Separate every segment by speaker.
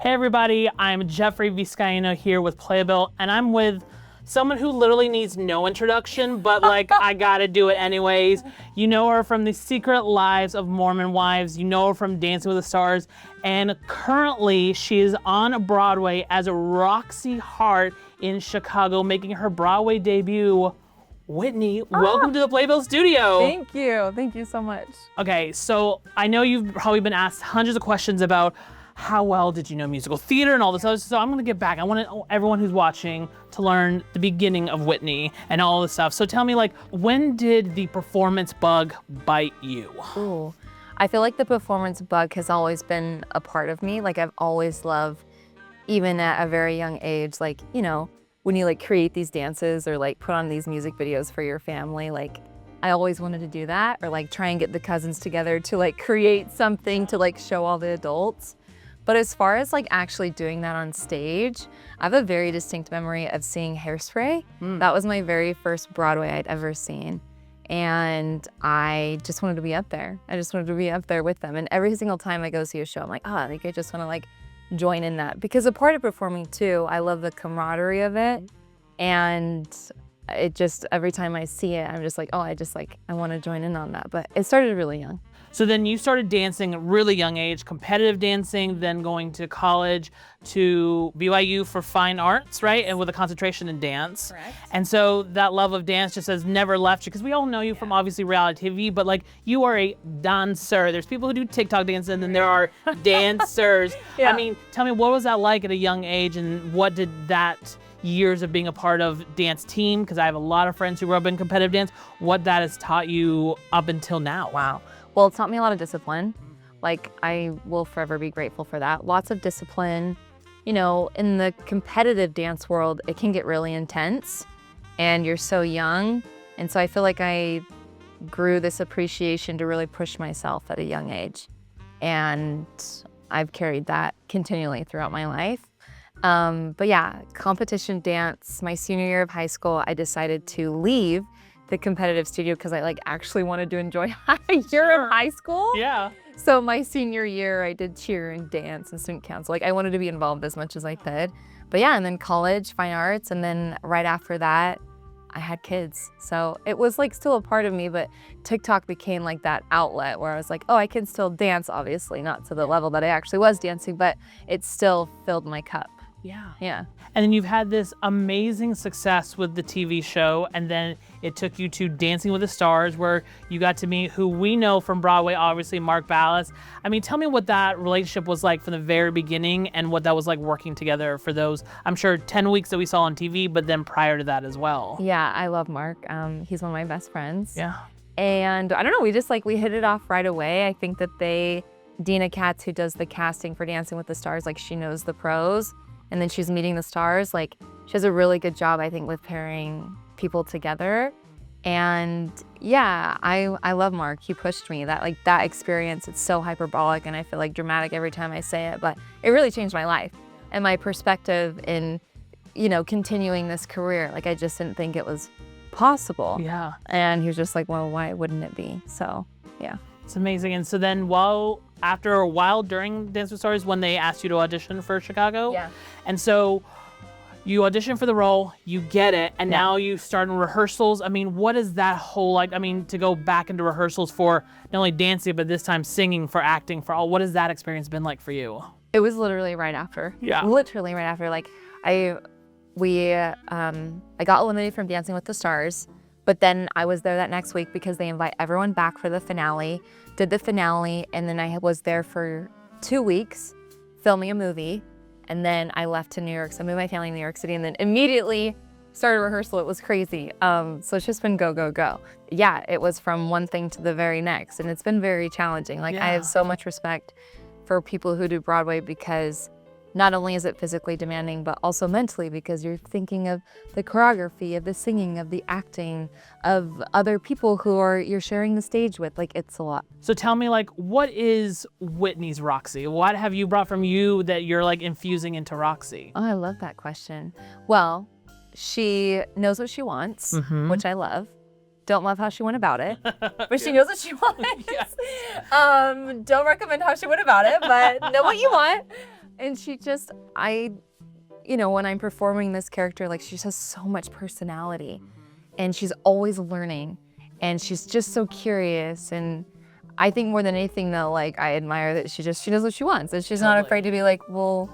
Speaker 1: Hey everybody, I'm Jeffrey Vizcaino here with Playable, and I'm with someone who literally needs no introduction, but like I gotta do it anyways. You know her from The Secret Lives of Mormon Wives, you know her from Dancing with the Stars, and currently she is on Broadway as Roxie Hart in Chicago, making her Broadway debut. Whitney, welcome to the Playbill studio.
Speaker 2: Thank you so much.
Speaker 1: Okay, so I know you've probably been asked hundreds of questions about how well did you know musical theater and all this other stuff. So I'm gonna get back. I want everyone who's watching to learn the beginning of Whitney and all this stuff. So tell me, like, when did the performance bug bite you?
Speaker 2: Ooh, I feel like the performance bug has always been a part of me. Like I've always loved, even at a very young age, like, you know, when you like create these dances or like put on these music videos for your family, like I always wanted to do that, or like try and get the cousins together to like create something to like show all the adults. But as far as like actually doing that on stage, I have a very distinct memory of seeing Hairspray. That was my very first Broadway I'd ever seen. And I just wanted to be up there. I just wanted to be up there with them. And every single time I go see a show, I'm like, oh, I think I just want to like join in that. Because a part of performing too, I love the camaraderie of it. And it just, every time I see it, I'm just like, oh, I want to join in on that. But it started really young.
Speaker 1: So then you started dancing at a really young age, competitive dancing, then going to college to BYU for fine arts, right? And with a concentration in dance.
Speaker 2: Correct.
Speaker 1: And so that love of dance just has never left you, because we all know you from obviously reality TV, but like you are a dancer. There's people who do TikTok dance, and then there are dancers.
Speaker 2: Yeah.
Speaker 1: I mean, tell me, what was that like at a young age, and what did that years of being a part of dance team, because I have a lot of friends who grew up in competitive dance, what that has taught you up until now?
Speaker 2: Wow. Well, it taught me a lot of discipline. Like, I will forever be grateful for that. Lots of discipline. You know, in the competitive dance world, it can get really intense, and you're so young. And so I feel like I grew this appreciation to really push myself at a young age. And I've carried that continually throughout my life. But yeah, competition dance, my senior year of high school, I decided to leave the competitive studio because I like actually wanted to enjoy a year of high school.
Speaker 1: Yeah.
Speaker 2: So my senior year, I did cheer and dance and student council. Like I wanted to be involved as much as I could. But yeah, and then college, fine arts, and then right after that, I had kids. So it was like still a part of me, but TikTok became like that outlet where I was like, oh, I can still dance, obviously not to the level that I actually was dancing, but it still filled my cup.
Speaker 1: Yeah.
Speaker 2: Yeah.
Speaker 1: And then you've had this amazing success with the TV show, and then it took you to Dancing with the Stars, where you got to meet who we know from Broadway, obviously, Mark Ballas. I mean, tell me what that relationship was like from the very beginning, and what that was like working together for those, I'm sure, 10 weeks that we saw on TV, but then prior to that as well.
Speaker 2: Yeah, I love Mark. He's one of my best friends.
Speaker 1: Yeah.
Speaker 2: And I don't know, we hit it off right away. I think that Dina Katz, who does the casting for Dancing with the Stars, like she knows the pros. And then she's meeting the stars. Like she does a really good job, I think, with pairing people together. And yeah, I love Mark. He pushed me. That experience, it's so hyperbolic and I feel like dramatic every time I say it, but it really changed my life and my perspective in, you know, continuing this career. Like I just didn't think it was possible.
Speaker 1: Yeah.
Speaker 2: And he was just like, well, why wouldn't it be? So yeah.
Speaker 1: It's amazing. And so then after a while during Dance with Stars, when they asked you to audition for Chicago.
Speaker 2: Yeah.
Speaker 1: And so you audition for the role, you get it, and now you start in rehearsals. I mean, what is that whole, like, I mean, to go back into rehearsals for not only dancing, but this time singing, for acting, for all, what has that experience been like for you?
Speaker 2: It was literally right after.
Speaker 1: Yeah.
Speaker 2: Literally right after. Like I got eliminated from Dancing with the Stars, but then I was there that next week because they invite everyone back for the finale, did the finale, and then I was there for 2 weeks filming a movie, and then I left to New York. So I moved my family to New York City and then immediately started rehearsal. It was crazy. So it's just been go, go, go. Yeah, it was from one thing to the very next, and it's been very challenging. Like I have so much respect for people who do Broadway because not only is it physically demanding, but also mentally, because you're thinking of the choreography, of the singing, of the acting, of other people who you're sharing the stage with. Like, it's a lot.
Speaker 1: So tell me, like, what is Whitney's Roxy? What have you brought from you that you're like infusing into Roxy?
Speaker 2: Oh, I love that question. Well, she knows what she wants, which I love. Don't love how she went about it, but she knows what she wants. Don't recommend how she went about it, but know what you want. And she just, when I'm performing this character, like, she just has so much personality, and she's always learning, and she's just so curious. And I think more than anything, though, like, I admire that she knows what she wants, and she's not afraid to be like, well,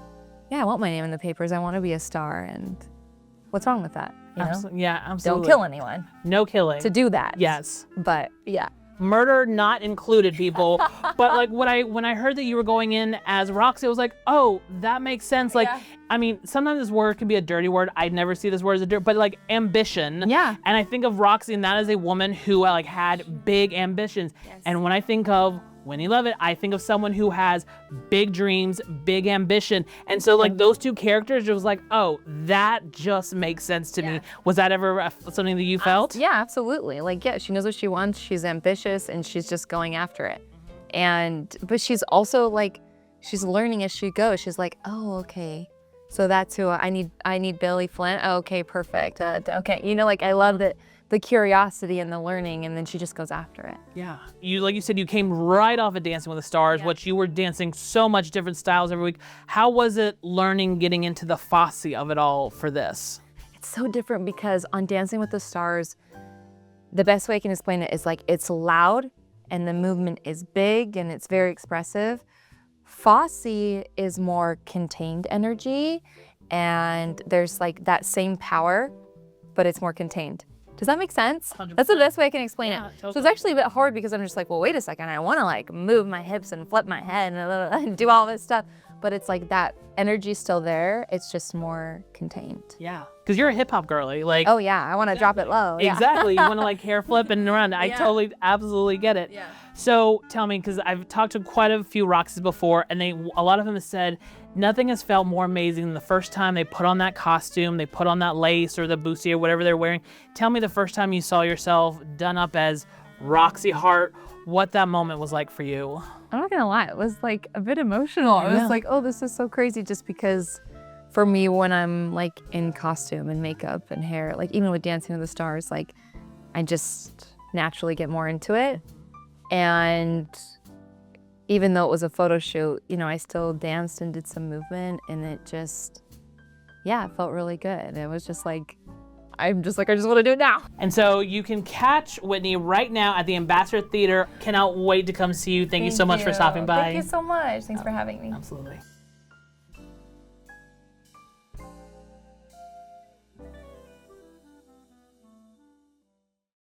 Speaker 2: yeah, I want my name in the papers. I want to be a star, and what's wrong with that? You know?
Speaker 1: Yeah, absolutely.
Speaker 2: Don't kill anyone.
Speaker 1: No killing.
Speaker 2: To do that.
Speaker 1: Yes.
Speaker 2: But yeah.
Speaker 1: Murder not included, people. But like when I heard that you were going in as Roxy, I was like, oh, that makes sense. Like,
Speaker 2: Yeah.
Speaker 1: I mean, sometimes this word can be a dirty word. I never see this word as a dirty, but like ambition.
Speaker 2: Yeah.
Speaker 1: And I think of Roxy, and that is a woman who like had big ambitions.
Speaker 2: Yes.
Speaker 1: And when I think of Whitney Leavitt, I think of someone who has big dreams, big ambition. And so like those two characters, it was like, oh, that just makes sense to me. Was that ever something that you felt?
Speaker 2: Yeah, absolutely. Like, yeah, she knows what she wants. She's ambitious, and she's just going after it. But she's also like, she's learning as she goes. She's like, oh, okay. So that's who I need Billy Flynn. Oh, okay, perfect. Okay. Like, I love that. The curiosity and the learning, and then she just goes after it.
Speaker 1: Yeah. Like you said, you came right off of Dancing with the Stars, which you were dancing so much different styles every week. How was it learning, getting into the Fosse of it all for this?
Speaker 2: It's so different because on Dancing with the Stars, the best way I can explain it is like, it's loud and the movement is big and it's very expressive. Fosse is more contained energy, and there's like that same power, but it's more contained. Does that make sense?
Speaker 1: 100%.
Speaker 2: That's the best way I can explain it.
Speaker 1: Totally.
Speaker 2: So it's actually a bit hard because I'm just like, well, wait a second. I want to like move my hips and flip my head and do all this stuff. But it's like that energy's still there. It's just more contained.
Speaker 1: Yeah. Because you're a hip hop girly. Like,
Speaker 2: oh, yeah. I want to drop it low. Yeah.
Speaker 1: Exactly. You want to like hair flip and run. I totally, absolutely get it.
Speaker 2: Yeah.
Speaker 1: So tell me, because I've talked to quite a few Roxys before, and a lot of them have said nothing has felt more amazing than the first time they put on that costume, they put on that lace or the bustier, whatever they're wearing. Tell me the first time you saw yourself done up as Roxie Hart, what that moment was like for you.
Speaker 2: I'm not going to lie. It was like a bit emotional. I was like, oh, this is so crazy, just because for me, when I'm like in costume and makeup and hair, like even with Dancing with the Stars, like I just naturally get more into it. And even though it was a photo shoot, I still danced and did some movement, and it just, it felt really good. It was just like, I just want to do it now.
Speaker 1: And so you can catch Whitney right now at the Ambassador Theater. Cannot wait to come see you. Thank you so much for stopping by.
Speaker 2: Thank you so much. Thanks for having me.
Speaker 1: Absolutely.